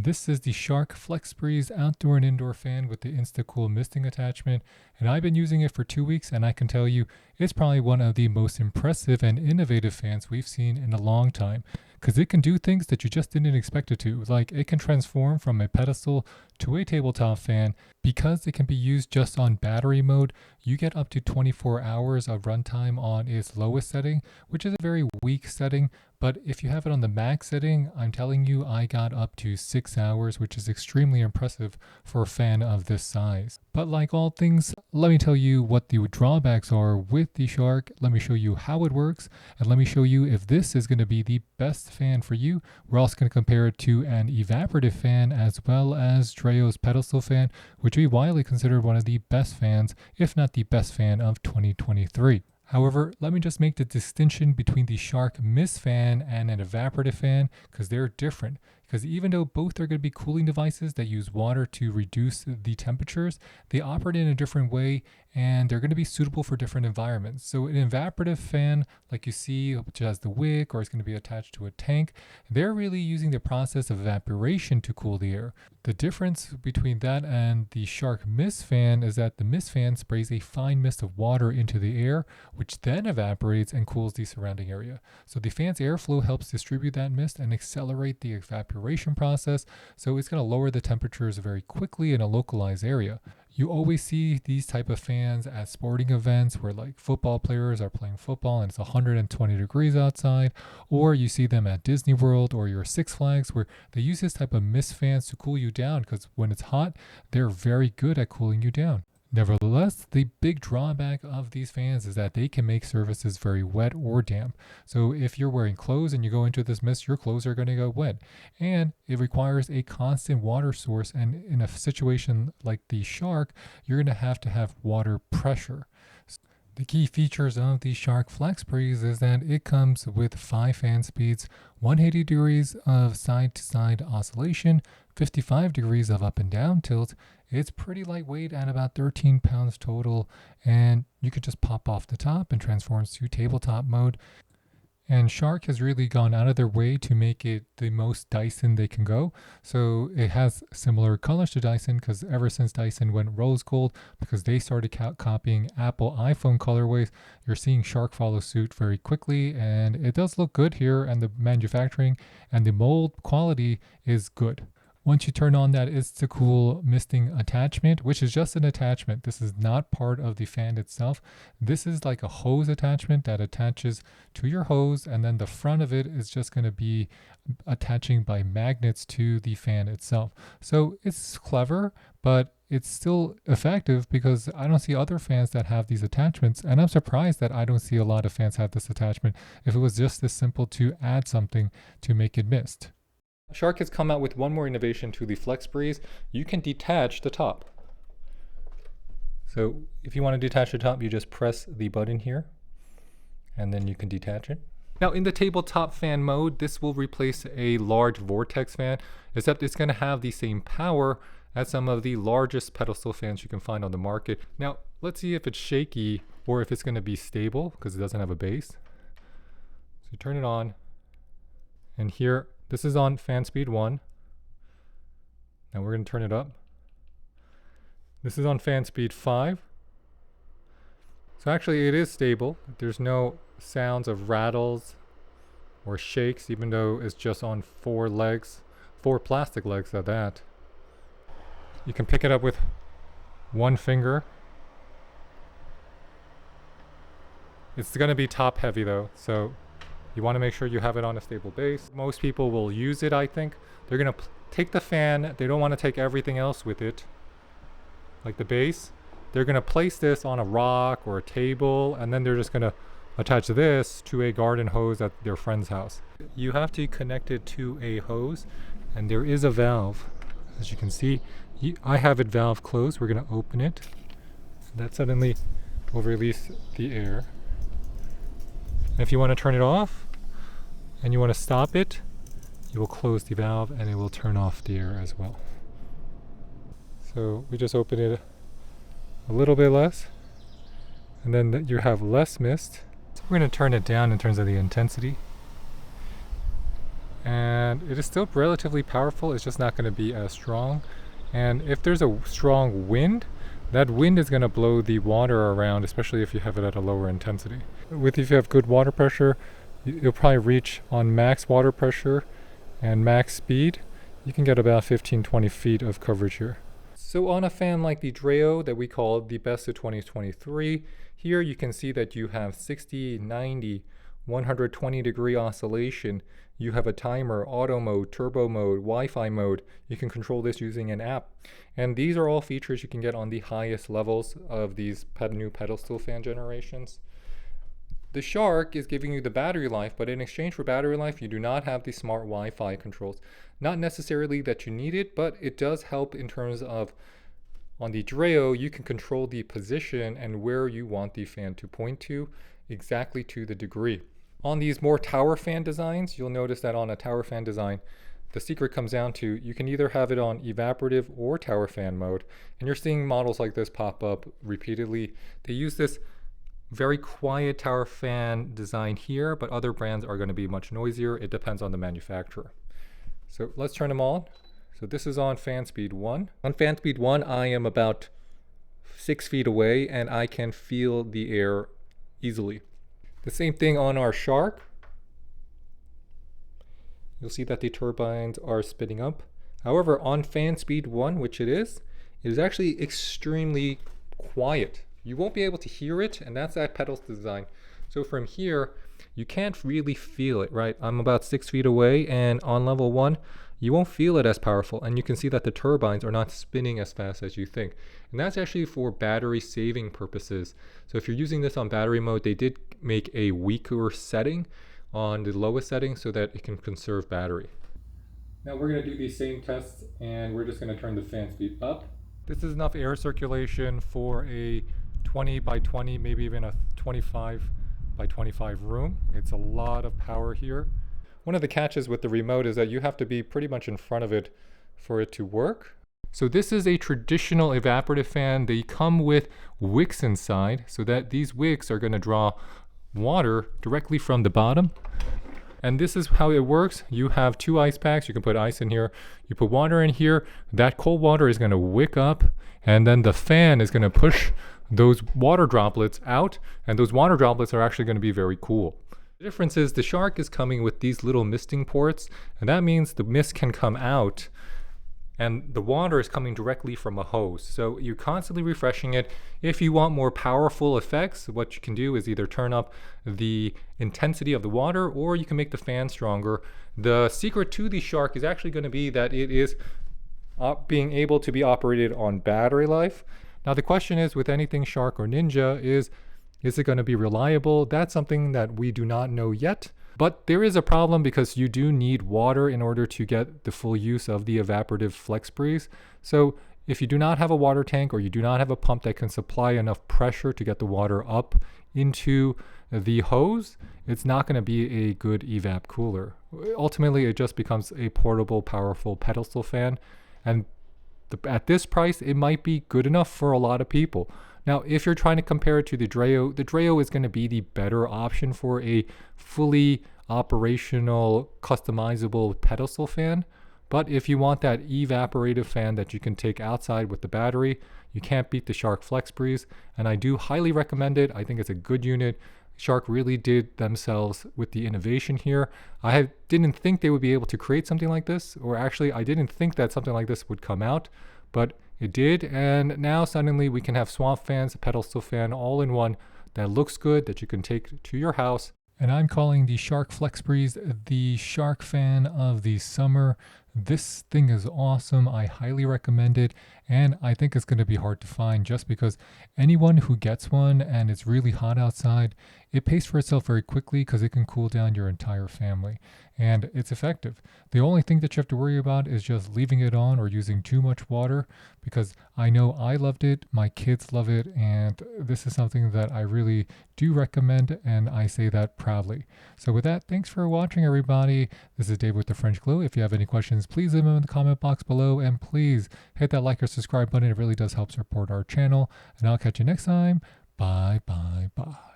This is the Shark FlexBreeze outdoor and indoor fan with the InstaCool misting attachment, and I've been using it for 2 weeks, and I can tell you it's probably one of the most impressive and innovative fans we've seen in a long time, because it can do things that you just didn't expect it to. Like, it can transform from a pedestal to a tabletop fan. Because it can be used just on battery mode, you get up to 24 hours of runtime on its lowest setting, which is a very weak setting. But if you have it on the max setting, I'm telling you, I got up to 6 hours, which is extremely impressive for a fan of this size. But like all things, let me tell you what the drawbacks are with the Shark. Let me show you how it works, and let me show you if this is going to be the best fan for you. We're also going to compare it to an evaporative fan as well as Dreo's Pedestal Fan, which we widely considered one of the best fans, if not the best fan of 2023. However, let me just make the distinction between the Shark Mist fan and an evaporative fan, because they're different. Because even though both are going to be cooling devices that use water to reduce the temperatures, they operate in a different way, and they're going to be suitable for different environments. So an evaporative fan, like you see, which has the wick or is going to be attached to a tank, they're really using the process of evaporation to cool the air. The difference between that and the Shark Mist fan is that the Mist fan sprays a fine mist of water into the air, which then evaporates and cools the surrounding area. So the fan's airflow helps distribute that mist and accelerate the evaporation process, so it's going to lower the temperatures very quickly in a localized area. You always see these type of fans at sporting events where like football players are playing football and it's 120 degrees outside, or you see them at Disney World or your Six Flags where they use this type of mist fans to cool you down, because when it's hot, they're very good at cooling you down. Nevertheless, the big drawback of these fans is that they can make surfaces very wet or damp. So if you're wearing clothes and you go into this mist, your clothes are going to get wet. And it requires a constant water source. And in a situation like the Shark, you're going to have water pressure. The key features of the Shark FlexBreeze is that it comes with 5 fan speeds, 180 degrees of side-to-side oscillation, 55 degrees of up and down tilt. It's pretty lightweight at about 13 pounds total, and you could just pop off the top and transform to tabletop mode. And Shark has really gone out of their way to make it the most Dyson they can go. So it has similar colors to Dyson, because ever since Dyson went rose gold, because they started copying Apple iPhone colorways, you're seeing Shark follow suit very quickly, and it does look good here, and the manufacturing and the mold quality is good. Once you turn on that InstaCool misting attachment, which is just an attachment, this is not part of the fan itself. This is like a hose attachment that attaches to your hose, and then the front of it is just going to be attaching by magnets to the fan itself. So it's clever, but it's still effective, because I don't see other fans that have these attachments, and I'm surprised that I don't see a lot of fans have this attachment if it was just this simple to add something to make it mist. Shark has come out with one more innovation to the FlexBreeze. You can detach the top. So if you want to detach the top, you just press the button here, and then you can detach it. Now in the tabletop fan mode, this will replace a large vortex fan, except it's going to have the same power as some of the largest pedestal fans you can find on the market. Now let's see if it's shaky or if it's going to be stable, because it doesn't have a base. So you turn it on, and here, this is on fan speed 1. Now we're going to turn it up. This is on fan speed 5. So actually it is stable. There's no sounds of rattles or shakes, even though it's just on 4 legs, 4 plastic legs at that. You can pick it up with 1 finger. It's going to be top heavy though, so you want to make sure you have it on a stable base. Most people will use it, I think. They're going to take the fan. They don't want to take everything else with it, like the base. They're going to place this on a rock or a table, and then they're just going to attach this to a garden hose at their friend's house. You have to connect it to a hose, and there is a valve. As you can see, I have it valve closed. We're going to open it. That suddenly will release the air. And if you want to turn it off and you want to stop it, you will close the valve and it will turn off the air as well. So we just open it a little bit less, and then you have less mist. So we're going to turn it down in terms of the intensity. and it is still relatively powerful. It's just not going to be as strong. And if there's a strong wind, that wind is going to blow the water around, especially if you have it at a lower intensity. If you have good water pressure, you'll probably reach on max water pressure and max speed. You can get about 15-20 feet of coverage here. So on a fan like the Dreo that we call the best of 2023, here you can see that you have 60, 90, 120 degree oscillation. You have a timer, auto mode, turbo mode, Wi-Fi mode. You can control this using an app. And these are all features you can get on the highest levels of these new pedestal fan generations. The Shark is giving you the battery life, but in exchange for battery life, you do not have the smart Wi-Fi controls. Not necessarily that you need it, but it does help in terms of, on the Dreo, you can control the position and where you want the fan to point to, exactly to the degree. On these more tower fan designs, you'll notice that on a tower fan design, the secret comes down to you can either have it on evaporative or tower fan mode. And you're seeing models like this pop up repeatedly. They use this very quiet tower fan design here, but other brands are going to be much noisier. It depends on the manufacturer. So let's turn them on. So this is on fan speed 1. On fan speed 1, I am about 6 feet away and I can feel the air easily. The same thing on our Shark. You'll see that the turbines are spinning up. However, on fan speed 1, which it is actually extremely quiet. You won't be able to hear it, and that's that pedal design. So from here, you can't really feel it, right? I'm about 6 feet away, and on level 1, you won't feel it as powerful, and you can see that the turbines are not spinning as fast as you think. And that's actually for battery saving purposes. So if you're using this on battery mode, they did make a weaker setting on the lowest setting so that it can conserve battery. Now we're going to do these same tests, and we're just going to turn the fan speed up. This is enough air circulation for a 20 by 20, maybe even a 25 by 25 room. It's a lot of power here. One of the catches with the remote is that you have to be pretty much in front of it for it to work. So this is a traditional evaporative fan. They come with wicks inside so that these wicks are going to draw water directly from the bottom. And this is how it works. You have 2 ice packs. You can put ice in here. You put water in here. That cold water is going to wick up, and then the fan is going to push those water droplets out, and those water droplets are actually going to be very cool. The difference is the Shark is coming with these little misting ports, and that means the mist can come out and the water is coming directly from a hose. So you're constantly refreshing it. If you want more powerful effects, what you can do is either turn up the intensity of the water, or you can make the fan stronger. The secret to the Shark is actually going to be that it is being able to be operated on battery life. Now the question is, with anything Shark or Ninja, is it going to be reliable? That's something that we do not know yet. But there is a problem because you do need water in order to get the full use of the evaporative FlexBreeze. So if you do not have a water tank, or you do not have a pump that can supply enough pressure to get the water up into the hose, it's not going to be a good evap cooler. Ultimately, it just becomes a portable, powerful pedestal fan. And at this price, it might be good enough for a lot of people. Now, if you're trying to compare it to the Dreo is going to be the better option for a fully operational, customizable pedestal fan. But if you want that evaporative fan that you can take outside with the battery, you can't beat the Shark FlexBreeze. And I do highly recommend it. I think it's a good unit. Shark really did themselves with the innovation here. I didn't think they would be able to create something like this, or actually I didn't think that something like this would come out, but it did. And now suddenly we can have swamp fans, a pedestal fan, all in one that looks good, that you can take to your house. And I'm calling the Shark FlexBreeze the Shark fan of the summer. This thing is awesome. I highly recommend it. And I think it's going to be hard to find, just because anyone who gets one and it's really hot outside, it pays for itself very quickly because it can cool down your entire family. And it's effective. The only thing that you have to worry about is just leaving it on or using too much water, because I know I loved it, my kids love it, and this is something that I really do recommend, and I say that proudly. So with that, thanks for watching, everybody. This is Dave with the French Glow. If you have any questions, please leave them in the comment box below, and please hit that like or subscribe button. It really does help support our channel, and I'll catch you next time. Bye, bye, bye.